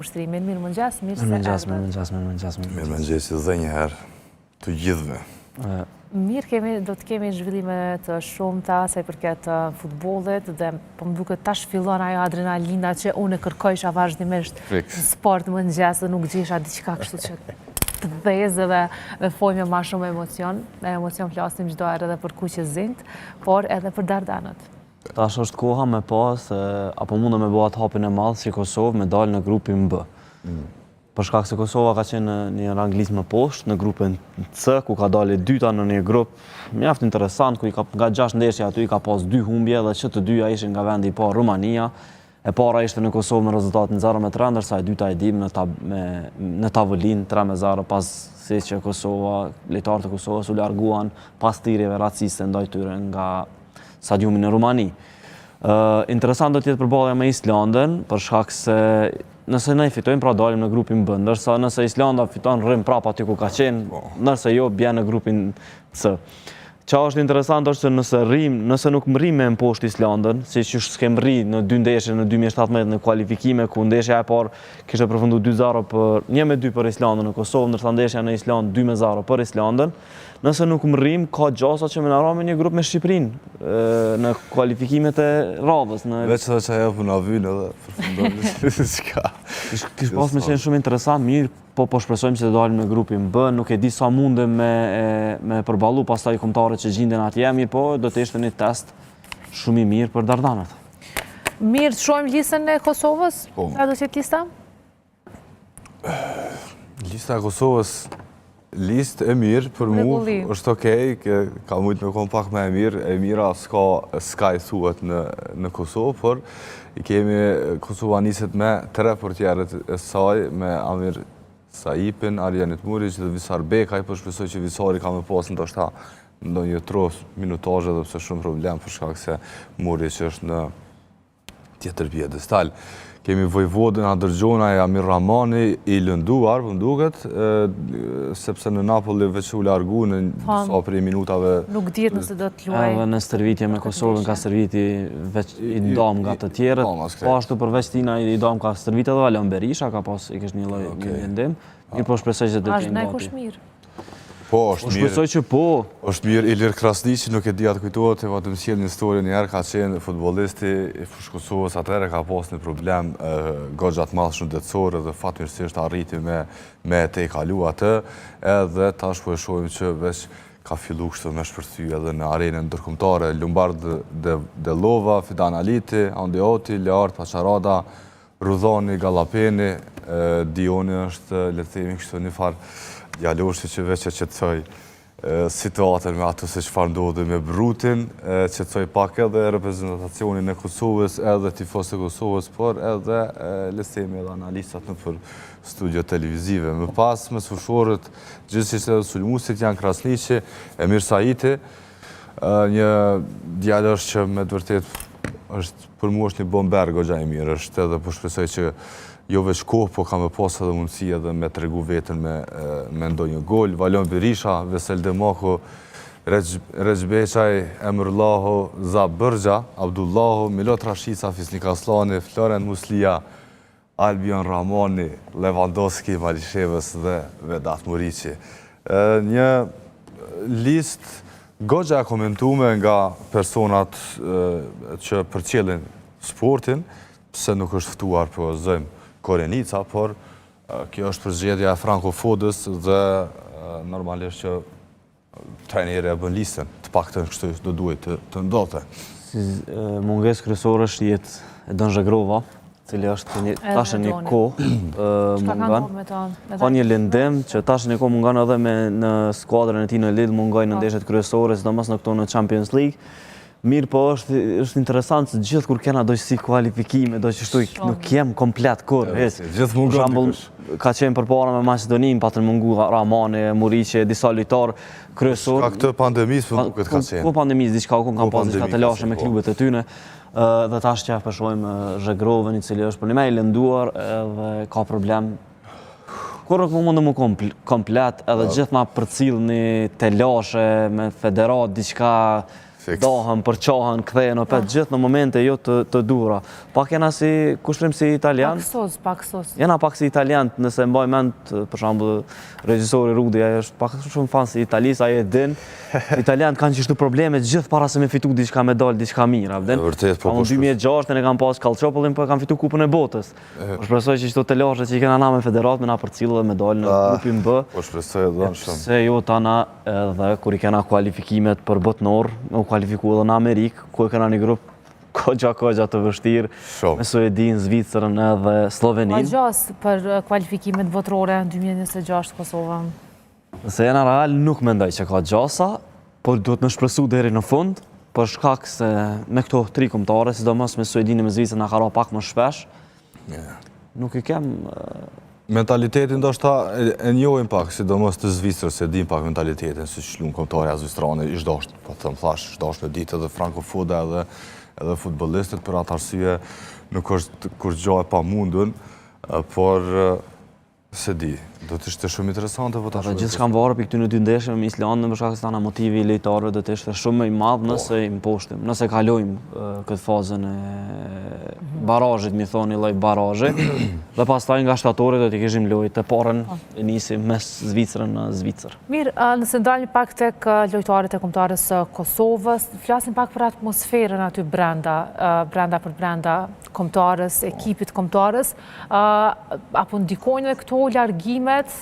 Ushtrimin, mirë mëngjes, mirë se Mirëmëngjes dhe njëherë të gjithëve. Mirë do të kemi zhvillime të shumta sa i përket futbollit dhe po më duket tash fillon ajo adrenalina që unë e kërkojsha vazhdimisht në sport mëngjes dhe nuk gjesha diçka kështu që të dhezë dhe fojme ma shumë emocion. Me emocion flasim çdo herë edhe për kuqezint, por edhe për Dardanët. Tash është koha me pas, apo mundë me bëhat hapin e madh si Kosovë me dalë në grupin B. Për shkak se Kosova ka qenë në një ranglistë më poshtë, në grupin C, ku ka dalë dyta në një grup mjaft interesant, ku nga 6 ndeshje aty i ka pas 2 humbje dhe që të dyja ishin nga vendi i parë Rumania. E para ishte në Kosovë me rezultatin 0-3, ndërsa e dyta e dim në tavolinë 3-0 pas se që Kosova, lojtarët e Kosovës u larguan pas tirjeve raciste ndaj tyre nga stadiumi në Rumani. Interesant do t'jetë përballja me Islandën, për shkak se nëse ne fitojmë, pra dalim në grupin B, ndërsa nëse Islanda fiton rrim prap aty ku ka qenë, nëse jo bjen në grupin C. Qa është interesant është se nëse nuk mrim me mposhtë Islandën, si që s'kem rri në 2 ndeshje në 2017 në kualifikime, ku ndeshja e parë kishte përfundu 2-0 për 1-2 për Islandën në Kosovë, ndërsa ndeshja në Islandë 2-0 për Islandën. Nëse nuk mrim, ka gjasa që me në me një grup me Shqiprinë në kualifikimet e radhës. Veç edhe që ajo puna vynë edhe përfundon s'ka. Kishë pas me qenë shumë interesant, mirë, po shpresojmë që të dalim në grupin B, nuk e di sa mundem me përballu pastaj kombëtarët që gjinden atje, mirë po do të ishte një test shumë i mirë për Dardanët. Mirë, të shohim listën e Kosovës? Sa do të jetë lista? Lista e Kosovës, listë e mirë për mu, është okej, ka mujtë me konë pak me e mirë, e mira s'ka i thuhet në Kosovë, por i kemi Kosova niset me 3 portierët e saj, me Amir Saipin, Arjanit Muric dhe Visar Bekaj, për shpresoj që Visari ka me pasë ndoshta ndonjë tros minutazhe dhe pse shumë problem për shkak se Muric është në tjetër pjedestal. Kemi Vojvodën Adërgjona e Amir Ramani i lënduar, për mduket, sepse në Napoli veç u largu në sa prej minutave... Nuk djetë nëse do të luaj. Edhe në stërvitje me Kosovën ka stërviti veç i dam nga të tjerët. Po ashtu përveç tina i dam ka stërviti edhe Alon Berisha, ka pas i kështë një loj vendim. Mirë po shpresoj që të kemi bati. Po, është mirë. Shpresoj që po. Është mirë, Ilir Krasniqi nuk e di atë kujtohet, e vetëm sjell një histori njerë, ka qenë futbollisti i Kosovës, atëherë ka pas një problem goxha të madh shumë detësor dhe fatmirësisht arriti me te kalu atë, edhe tash po e shohim që veç ka fillu kështu me shpërthy edhe në arenën ndërkombëtare, Lumbard Delova, Fidan Aliti, Andeoti, Leart Paçarada, Rudhani Gallapeni, Dioni është, le të themi kështu një farë djaloshi që veç e qetësoj situatën me ato se çfarë ndodhi me Brutin, qetësoj pak edhe reprezentacionin e Kosovës, edhe tifosët e Kosovës, por edhe le të themi edhe analistat në për studio televizive. Më pas me fushorët gjithsesi edhe sulmuesit janë Krasniqi, Emir Saiti, një djalosh që me të vërtet është për mua është një bomber goxha i mirë, është edhe po shpresoj që jo veç kohë, po ka me pas edhe mundësi edhe me tregu vetën me ndonjë gol. Valon Berisha, Vesel Demako, Rec Beqaj, Emrullahu, Zab Bërgja, Abdullahu, Milot Rashica, Fisnik Aslani, Florent Muslia, Albion Ramoni, Lewandowski, Malishevës dhe Vedat Muriqi. Një listë goxha e komentume nga personat që përcjellin sportin, pse nuk është ftuar për zëjmë Korenica, por kjo është përzgjedhja e Franco Fodës dhe normalisht që trajneri e bën listën, të paktën kështu do duhet të ndodhte. Mungesë kryesore është jetë e Don Zhegrova, cili është tashë një kohë mungan. Ka një lëndim që tashë një kohë mungan edhe në skuadrën e tij në Lidl mungoj në ndeshjet kryesore, sidomos në këto në Champions League. Mirë po është interesant se gjithë kur kena dojë si kualifikime, dojë që shtuj nuk jem komplet kur. Gjithë mungon. Ka qenë përpara me Maqedonin, patën mungu Ramani, Muriqi, disa lojtarë kryesor. Ka këtë pandemis për nuk këtë ka qenë. Po pandemis, diçka kun kam pas diçka të lashe me klubet e tyne. Dhe tash që përshojmë Zhegrovën, i cili është për një me i lënduar dhe ka problem. Kur nuk mundë mu komplet edhe gjithë na përcil një të lashe me federat, diçka dohen, përqohen, kthehen opet gjithë në momente jo të dura. Pak jena si kushtrim si italian. Pak sos. Jena pak si italian, nëse mbaj mend, për shembull, regjisori Rudi, ai është pak shumë fan si Italis, ai e din. Italianët kanë qishtu probleme gjithë para se me fitu diçka medalë, diçka mirë, a vden? Vërtet, po. Në 2006 ne kanë pas Calciopolin, po kanë fitu Kupën e Botës. Po shpresoj që çdo të lashë që i kena na me federat me na përcjellë medalë në grupin B. Po shpresoj edhe shumë. Se jo tana edhe kur i kena kualifikimet për botnor, u kualifiku edhe në Amerikë, ku e kena një grup kogja të vështirë, me Suedin, Zvicrën edhe Slovenin. Pa gjas për kualifikimet botërore në 2026 Kosova? Se jena real nuk mendoj që ka gjasa, por duhet me shpresu deri në fund, për shkak se me këto 3 kombëtare, sidomos me Suedin e me Zvicrën na ka ra pak më shpesh, nuk i kem... Mentalitetin ndoshta e njohim pak, sidomos të Zvicrës, se dim pak mentalitetin, si që lunë kombëtarja zvistrane, ishdasht, po të më thash, ishdasht me ditë edhe frankofoda edhe futbolistët, për atë arsye nuk është kur gjë e pamundun, por se di, do të ishte shumë interesante po ta shohim. Gjithçka varë për këtyre 2 ndeshjeve me Islandën, për shkak se tana motivi i lojtarëve do të ishte shumë më i madh nëse i mposhtim, nëse kalojmë këtë fazën e barazhit, mi thoni lloj barazhi, dhe pastaj nga shtatori do të kishim lojë të parën e nisim mes Zvicrën në Zvicër. Mirë, nëse ndalim pak tek lojtarët e kombëtarës së Kosovës, flasim pak për atmosferën aty brenda kombëtarës, ekipit kombëtarës, apo ndikojnë këto largimet,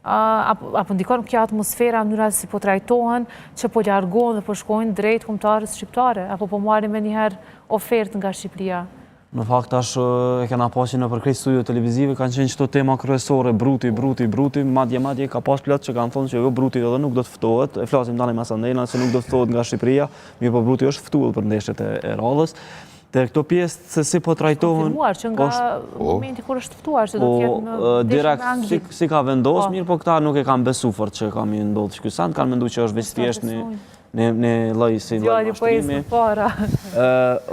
apo ndikon kjo atmosfera, mënyra si po trajtohen, që po largohen dhe po shkojnë drejt kombëtarës shqiptare, apo po marrim njëherë ofertë nga Shqipëria? Në fakt tash e kena pasur në përkrejt studio televizive, kanë qenë çdo tema kryesore, bruti, madje ka pas plot që kanë thonë që jo bruti edhe nuk do të ftohet, e flasim tani me Sandela se nuk do të ftohet nga Shqipëria, mirë po bruti është ftuar për ndeshjet e radhës. Te këto pjesë se si po trajtohen... Konfirmuar që nga momenti kur është ftuar, që do të jetë në direkt si ka vendos, mirë po këta nuk e kanë besu fort që kam i ndodhë shkysant, kanë mendu që është vështirësisht në lloj si lloj mashtrimi.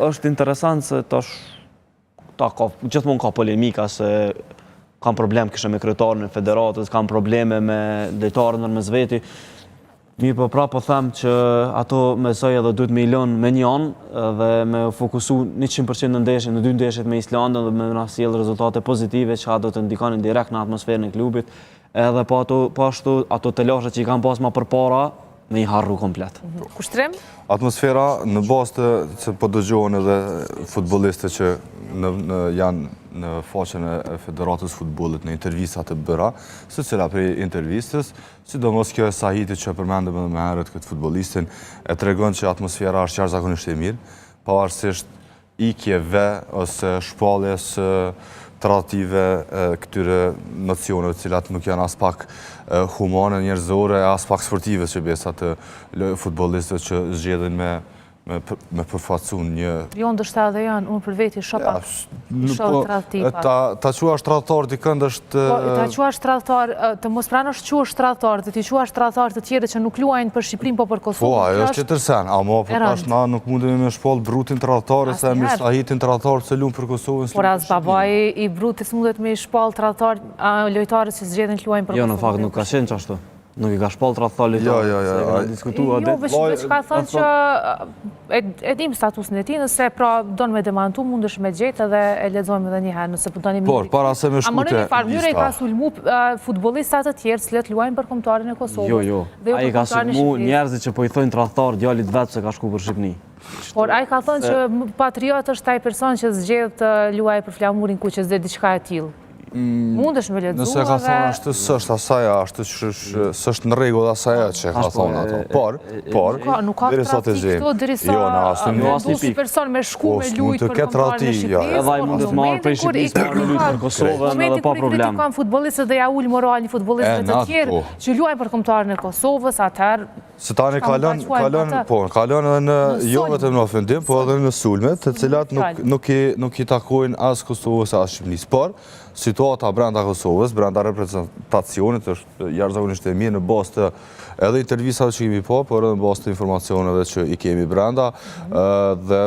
Është interesant se tash gjithmonë ka polemika se kanë problem kishte me kryetarin e federatës, kanë probleme me lojtarën nërmes veti. Mirë po pra po them që ato mesoj edhe duhet me ilon me një anë dhe me fokusu 100% në ndeshje, në 2 ndeshjet me Islandën dhe me na sjell rezultate pozitive që do të ndikonin direkt në atmosferën e klubit, edhe po ashtu ato të lashët që i kanë pas ma përpara me i harru komplet. Kushtrim? Atmosfera në bazë që po dëgjohen edhe futbollistët që janë në faqen e Federatës Futbollit në intervistat e bëra, se cila prej intervistës, sidomos kjo e Sahiti që përmendëm edhe më herët këtë futbollistin, e tregon që atmosfera është jashtëzakonisht e mirë, pavarësisht ikjeve ose shpalljes tradtive këtyre nocioneve të cilat nuk janë as pak humane, njerëzore, as pak sportive që besa të futbollistëve që zgjedhin me përfaqësu një... Jo, ndështë edhe janë, unë për veti shopa tradhtiva. Ta qua shtradhtar dikënd është... Ta qua shtradhtar, të mos pranosh qua shtradhtar, të ti qua shtradhtar të tjere që nuk luajnë për Shqipërinë, po për Kosovë. Po, ajo është qëtërsen, ama për tash na nuk mundemi me shpall brutin tradhtar, se me Sahitin tradhtar që luajnë për Kosovën. Por as babai i brutis mundet me shpall tradhtar lojtarët që zgjedhin të luajnë për Kosovën. Jo, në fakt nuk ka qenë qashtu. Nuk i ka shpall tradhtar lojtarët, se kena diskutuar Jo, veç ka thënë që e dim statusin e tij, nëse pra don me demantu, mundesh me gjetë edhe e lexojmë edhe një herë, nëse po doni. Por para se me shkute. A më mënyre i ka sulmu futbollistat të tjerë që luajnë për kombëtarin e Kosovës. Jo. Ai ka sulmu njerëzit që po i thonë tradhtar djalit vet se ka shku për Shqipëni. Por ai ka thënë që patriot është ai person që zgjedh të luajë për flamurin ku që s'do diçka e tillë. Mundesh me lexuar. Nëse ka thonë është s'është asaja, s'është në rregull asaja që ka thonë ato. Por nuk ka trafik këto derisa një person me shku me lujt për kombëtarin e Shqipërisë. Edhe ai mundet marrë prej Shqipërisë për lujt për Kosovën edhe pa problem. Kanë futbollistët dhe ja ul moralin futbollistëve të tjerë që luajnë për kombëtarin e Kosovës, atëherë se tani kalon edhe në jo vetëm në ofendim, po edhe në sulme, të cilat nuk i takojnë as Kosovës as Shqipërisë. Por situata brenda Kosovës, brenda reprezentacionit është jashtëzakonisht e mirë në bazë të edhe intervistave që kemi po, por edhe në bazë të informacioneve që i kemi brenda dhe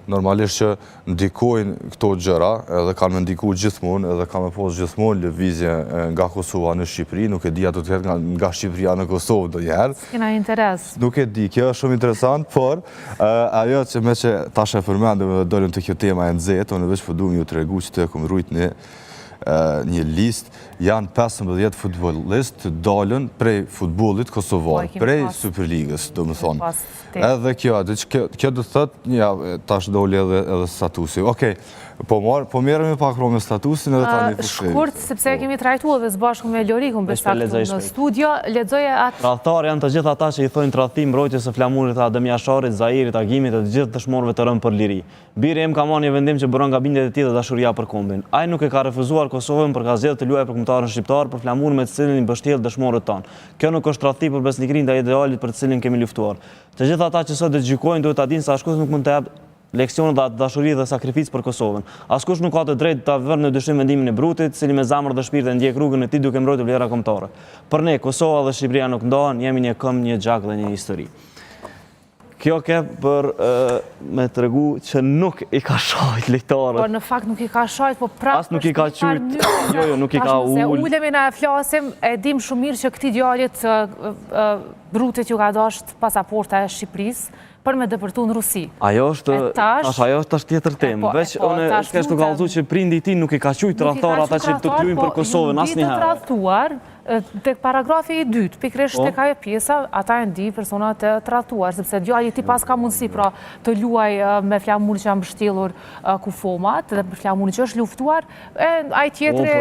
normalisht që ndikojnë këto gjëra, edhe kanë me ndiku gjithmonë, edhe kanë me posë gjithmonë lëvizje nga Kosova në Shqipëri, nuk e di ato të jetë nga Shqipëria në Kosovë ndonjëherë. Kena interes. Nuk e di, kjo është shumë interesant, por ajo që me që tash e përmendim dhe dolim të kjo tema e nxehtë, unë veç po duam ju t'regu që të kom rujt një list, janë 15 futbolist të dalën prej futbolit kosovar, prej Superligës, do më thonë. Edhe kjo do të thëtë, tash doli edhe statusi. Okej, po merremi pak me statusin edhe tani fushim. Shkurt, sepse kemi trajtuar dhe zbashku me Lorikun në studio, lexoje atë. Tradhtarë janë të gjithë ata që i thojnë tradhtim mbrojtjes së flamurit, Adem Jasharit, Zairit, Agimit dhe të gjithë dëshmorëve të rënë për liri. Biri em ka marrë një vendim që bëron gabimjet e tij dhe dashuria për kombin. Ai nuk e ka refuzuar Kosovën për ka zgjedhur të luajë për kombëtarin shqiptar për flamurin me të cilin i mbështjell dëshmorët tanë. Kjo nuk është tradhti për besnikërinë ndaj idealit për të cilin kemi luftuar. Të gjithë ata që sot do të gjykojnë duhet ta dinë se askush nuk mund të jap leksionet dhe dashuri dhe sakrificë për Kosovën. Askush nuk ka të drejtë ta vënë në dyshim vendimin e Brutit, i cili me zamër dhe shpirt e ndjek rrugën e tij duke mbrojtur vlera kombëtare. Për ne Kosova dhe Shqipëria nuk ndahen, jemi një këmbë, një gjak dhe një histori. Kjo ke për me tregu që nuk i ka shajt lejtarët. Por në fakt nuk i ka shajt, po prapë... As nuk i ka qujt, jo, nuk i ka ull. Se ulemi na e flasim, e dim shumë mirë që këti djalit Brutit ju ka dasht pasaporta e Shqipërisë për me dëpërtu në Rusi. Ajo është tjetër temë. Veç, unë s'kesh të kallëzu që prindi ti nuk i ka qujt tradhtarë ata që të luajnë për Kosovën, asnjëherë. Nuk i ka tradhtuar, tek paragrafi i dytë, pikërisht tek ajo pjesa, ata e ndi personat e tradhtuar, sepse djali ti pas ka mundësi pra të luaj me flamurin që janë mbështjellur kufomat dhe për flamurin që është luftuar, ai tjetri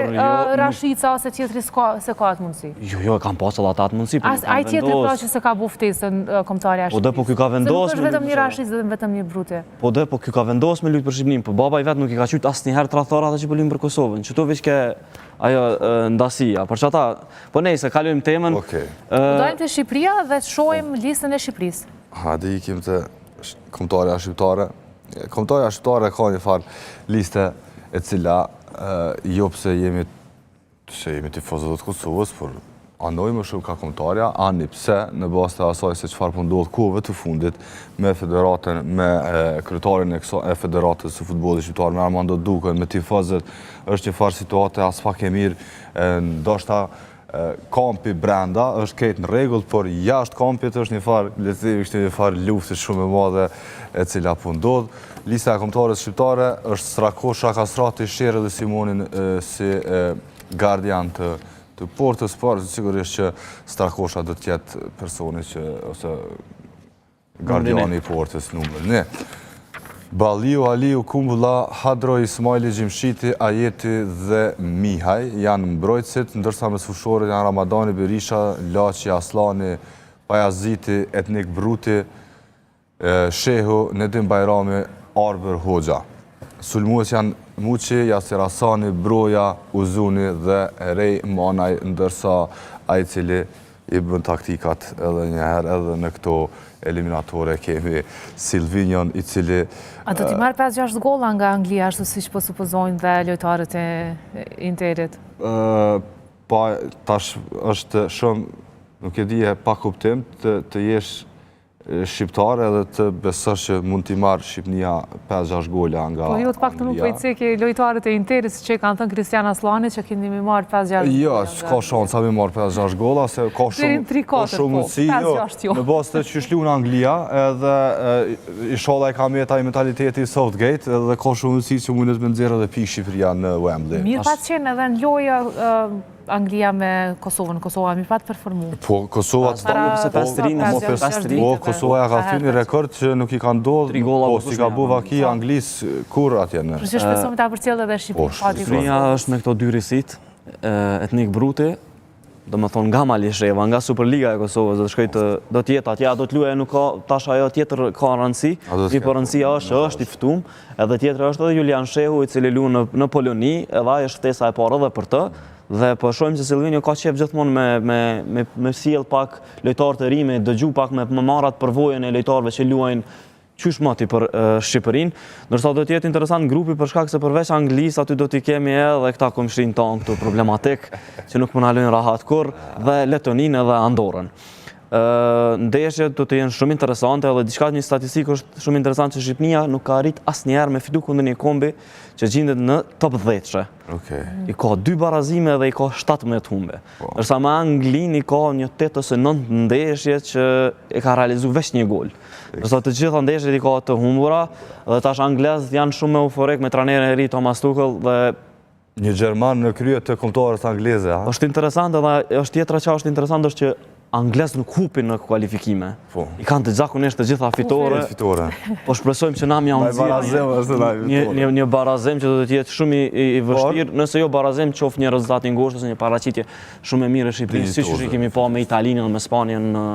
Rashica ose tjetri se ka atë mundësi. Jo, kanë pasur ata atë mundësi. Ai tjetri pra që se ka bu ftesën kombëtare jashtë. Po dhe po ky ka vendosur. Nuk është vetëm një Rashica dhe vetëm një Bruti. Po dhe po ky ka vendosur me lutë për Shqipërinë, po baba i vet nuk i ka qujt asnjëherë tradhtarë ata që po luajnë për Kosovën. Çto veç ke ajo ndasia, por çata, po nejse, kalojmë temën. Dojmë te Shqipëria dhe të shohim listën e Shqipërisë. Hadi ikim te kombëtarja shqiptare. Kombëtarja shqiptare ka një farë liste e cila jo pse jemi tifozët të Kosovës, por anoj më shumë ka kombëtarja, ani pse në bazë të asaj se çfarë po ndodh kohëve të fundit me federatën, me kryetarin e federatës së futbollit shqiptar, me Armando Dukën, me tifozët, është një farë situate as pak e mirë, ndoshta kampi brenda është ketë në rregull, por jashtë kampit është një farë, le të themi, është një farë luftë shumë e madhe e cila po ndodh. Lista e kombëtarëve shqiptare është Strakosha, Kastrati, Sherrë dhe Simonin si gardian të portës, por sigurisht që Strakosha do të jetë personi ose gardiani i portës numër 1. Balliu, Aliu, Kumbulla, Hadro, Ismaili, Gjimshiti, Ajeti dhe Mihaj janë mbrojtësit, ndërsa mes fushorët janë Ramadani, Berisha, Laçi, Aslani, Pajaziti, Etnik Bruti, Shehu, Nedim Bajrami, Arber Hoxha. Sulmues janë Muqi, Jasir Hasani, Broja, Uzuni dhe Rej Manaj, ndërsa ai cili i bën taktikat edhe njëherë edhe në këto eliminatore kemi Silvinion i cili... A do t'i marrë 5-6 golla nga Anglia, ashtu siç po supozojnë dhe lojtarët e Interit? Pa, tash është shumë, nuk e di e pa kuptim të jesh shqiptar edhe të besosh që mund t'i marrë Shqipnia 5-6 gola nga Anglia. Po jo të pak të nuk po i ceki lojtarët e Interit, që kanë thënë Kristian Aslani që keni mi marrë 5-6 gola. Jo, s'ka shansa mi marrë 5-6 gola, se ka shumë mundësi, në bazë të që shlu në Anglia, edhe inshallah e ka meta i mentaliteti Southgate, edhe ka shumë mundësi që mundet me nxjerrë edhe pikë Shqipëria në Wembley. Mirë pas qenë edhe në lojë Anglia me Kosovën. Kosova mi pat performu. Po, Kosova ja ka thyni rekord që nuk i ka ndodhë, po si ka bu vaki Anglis kur atje në. Që shpesome ta përcjellë edhe Shqipëri. Shqipëria është me këto dy risit, Etnik Bruti, do më thonë nga Malisheva, nga Superliga e Kosovës, do t'jetë atje, do t'luaj nuk ka, tash ajo tjetër ka rëndësi, i për rëndësia është i ftum, edhe tjetër është edhe Julian Shehu, i cili lu në Poloni, edhe ajo është ftesa e parë edhe për të, dhe po shohim se Silvinio ka qef gjithmonë me sjell pak lojtarë të ri, me dëgju pak me marrat përvojën e lojtarëve që luajnë qysh mati për Shqipërinë, ndërsa do të jetë interesant grupi për shkak se përveç Anglisë aty do t'i kemi edhe këta komshrinë tonë këtu problematik që nuk më na lënë rahat kur, dhe Letoninë edhe Andorrën. Ndeshjet do të jenë shumë interesante edhe diçka një statistikë është shumë interesante që Shqipënia nuk ka arrit asnjëherë me fitu kundër një kombi që gjendet në top 10-shë. I ka 2 barazime dhe i ka 17 humbe. Ndërsa me Anglinë i ka një 8 ose 9 ndeshje që e ka realizu veç një gol. Ndërsa të gjitha ndeshjet i ka të humbura dhe tash anglezët janë shumë euforik me trajnerin e ri Thomas Tuchel dhe një Gjerman në krye të kombëtarës angleze, ha? Është interesant edhe është tjetra që është interesant është që anglezët nuk hupin në kualifikime. I kanë të zakonisht të gjitha fitore. Po shpresojmë që na më janë një barazem që do të jetë shumë i vështirë, nëse jo barazem qoftë një rezultat i ngushtë ose një paraqitje shumë e mirë e Shqipërisë, siç e kemi pa me Italinë dhe me Spanjën në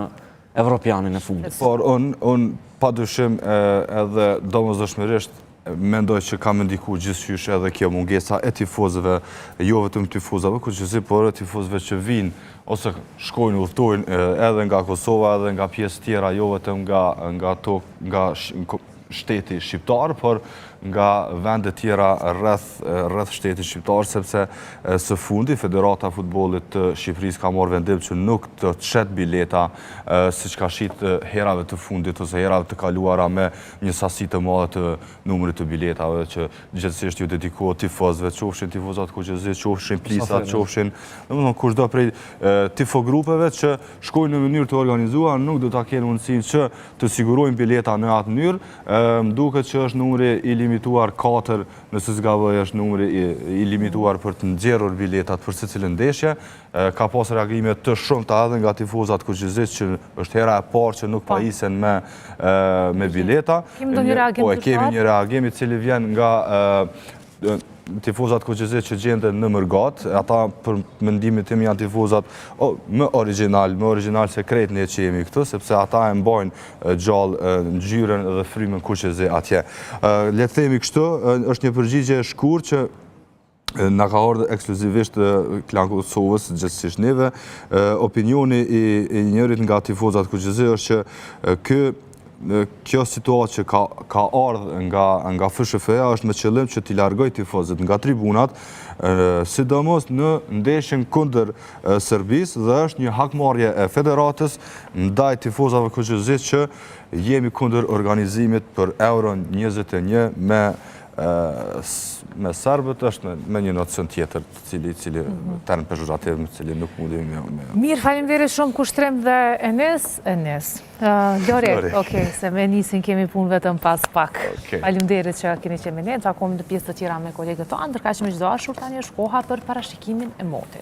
Evropianin e fundit. Por unë padyshim edhe domosdoshmërisht mendoj që kam ndiku gjithçysh edhe kjo mungesa e tifozëve, jo vetëm tifozëve kuqëzi, por e tifozëve që vinë ose shkojnë udhtojnë edhe nga Kosova edhe nga pjesë tjera, jo vetëm nga shteti shqiptar, por nga vende tjera rreth shtetit shqiptar, sepse së fundi Federata Futbollit të Shqipërisë ka marrë vendim që nuk të çet bileta siç ka shit herave të fundit ose herave të kaluara me një sasi të madhe të numrit të biletave që gjithsesi ju dedikohet tifozëve, qofshin tifozat kuqëzi, qofshin plisat, qofshin domethënë kushdo prej tifogrupeve që shkojnë në mënyrë të organizuar, nuk do ta kenë mundësinë që të sigurojnë bileta në atë mënyrë. Më duket që është numri i limituar 4, nëse s'gaboj është numri i limituar për të nxjerrur biletat për secilën ndeshje. Ka pas reagime të shumta edhe nga tifozat kuqëzisë që është hera e parë që nuk pajisen me bileta. Po e kemi një reagim i cili vjen nga tifozat kuqëzisë që gjenden në Mërgat, ata për mendimin tim janë tifozat më original se krejt ne që jemi këtu, sepse ata e mbajnë gjallë ngjyrën dhe frymën kuqëzi atje. Le të themi kështu, është një përgjigje e shkurtë që na ka ardhur ekskluzivisht Klan Kosovës, gjithsesi neve. Opinioni i njërit nga tifozat kuqëzi është që kjo situatë që ka ardhur nga FSHF-ja është me qëllim që t'i largoj tifozët nga tribunat, sidomos në ndeshjen kundër Serbisë dhe është një hakmarrje e federatës ndaj tifozave kuqëzisë që jemi kundër organizimit për Euro 21 me serbët është me një nocion tjetër, cili term pejorativ, me cili nuk mundi me... Mirë, faleminderit shumë Kushtrim dhe Enes. Lori, se me nisin kemi punë vetëm pas pak. Faleminderit që keni qenë me ne, takohemi në pjesë të tjera me kolegët tonë, ndërkaq që me çdo ashtu tani është koha për parashikimin e motit.